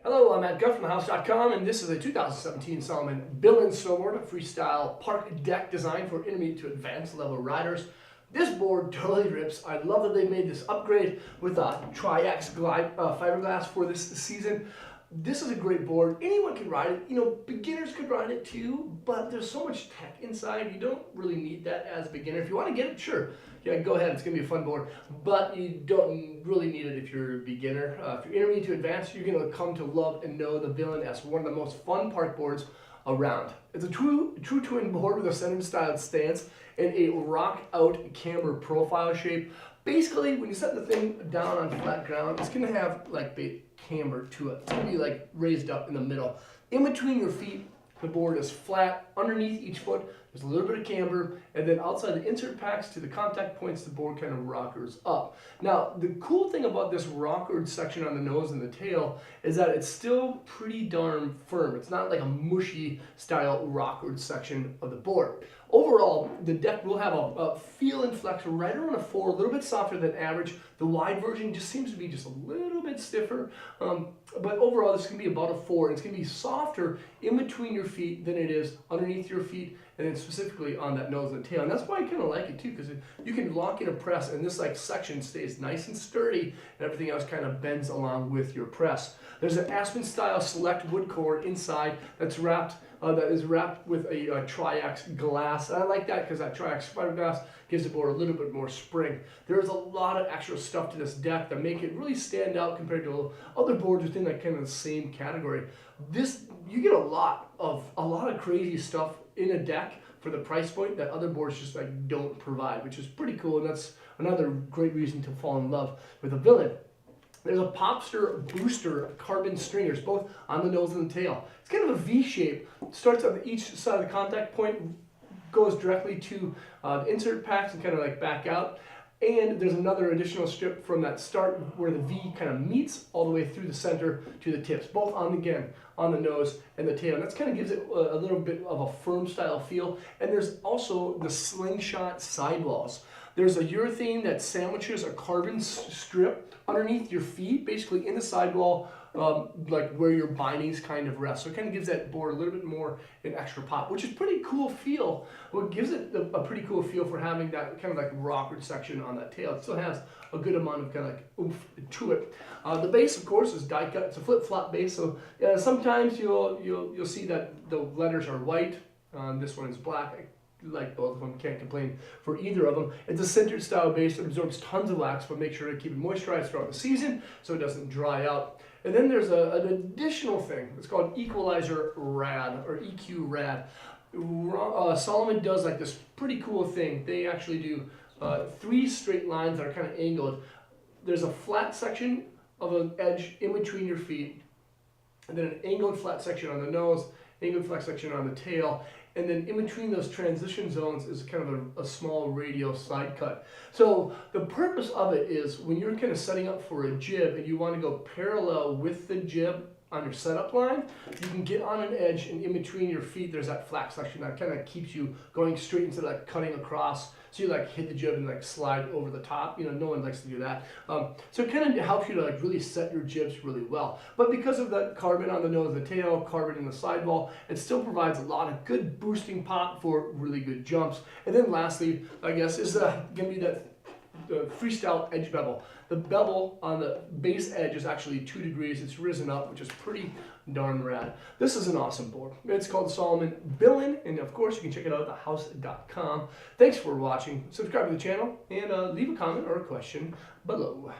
Hello, I'm Matt Guff from thehouse.com, and this is a 2017 Salomon Built-in Snowboard, a freestyle park deck designed for intermediate to advanced level riders. This board totally rips. I love that they made this upgrade with a Tri-X fiberglass for this season. This is a great board. Anyone can ride it. You know, beginners could ride it too, but there's so much tech inside. You don't really need that as a beginner. If you want to get it, sure. Yeah, go ahead. It's going to be a fun board, but you don't really need it if you're a beginner. If you're intermediate to advanced, you're going to come to love and know the Villain as one of the most fun park boards around. It's a true twin board with a centered styled stance and a rock out camber profile shape. Basically, when you set the thing down on flat ground, it's going to have like camber to it. It's going to be like raised up in the middle. In between your feet, the board is flat. Underneath each foot, there's a little bit of camber, and then outside the insert packs to the contact points, the board kind of rockers up. Now, the cool thing about this rockered section on the nose and the tail is that it's still pretty darn firm. It's not like a mushy style rockered section of the board. Overall, the deck will have a feel and flex right around a 4, a little bit softer than average. The wide version just seems to be just a little bit stiffer, but overall this can be about a 4. It's going to be softer in between your feet than it is underneath your feet, and then specifically on that nose and tail. And that's why I kind of like it too, because you can lock in a press and this like section stays nice and sturdy, and everything else kind of bends along with your press. There's an Aspen style select wood core inside that's wrapped with a Tri-X glass. And I like that because that Tri-X fiberglass gives the board a little bit more spring. There's a lot of extra stuff to this deck that make it really stand out compared to other boards within that kind of the same category. You get a lot of crazy stuff in a deck for the price point that other boards just like don't provide, which is pretty cool, and that's another great reason to fall in love with a Villain. There's a Popster booster carbon stringers, both on the nose and the tail. It's kind of a V shape. It starts on each side of the contact point, goes directly to the insert packs and kind of like back out. And there's another additional strip from that start where the V kind of meets all the way through the center to the tips, both on the nose and the tail. And that kind of gives it a little bit of a firm style feel. And there's also the slingshot sidewalls. There's a urethane that sandwiches a carbon strip underneath your feet, basically in the sidewall, like where your bindings kind of rest. So it kind of gives that board a little bit more an extra pop, which is pretty cool feel. What gives it a pretty cool feel for having that kind of like rockered section on that tail. It still has a good amount of kind of like oomph to it. The base, of course, is die cut. It's a flip-flop base, so sometimes you'll see that the letters are white. This one is black. I like both of them, can't complain for either of them. It's a centered style base that absorbs tons of wax, but make sure to keep it moisturized throughout the season so it doesn't dry out. And then there's an additional thing. It's called Equalizer Rad, or EQ Rad. Salomon does like this pretty cool thing. They actually do 3 straight lines that are kind of angled. There's a flat section of an edge in between your feet, and then an angled flat section on the nose, angled flat section on the tail, and then in between those transition zones is kind of a small radial side cut. So the purpose of it is when you're kind of setting up for a jib and you want to go parallel with the jib on your setup line, you can get on an edge, and in between your feet there's that flat section that kind of keeps you going straight instead of like cutting across. So you like hit the jib and like slide over the top. You know, no one likes to do that. So it kind of helps you to like really set your jibs really well. But because of the carbon on the nose and the tail, carbon in the sidewall, it still provides a lot of good boosting pop for really good jumps. And then lastly, I guess, is going to be that the freestyle edge bevel. The bevel on the base edge is actually 2 degrees. It's risen up, which is pretty darn rad. This is an awesome board. It's called Salomon Built-in, and of course you can check it out at thehouse.com. Thanks for watching. Subscribe to the channel and leave a comment or a question below.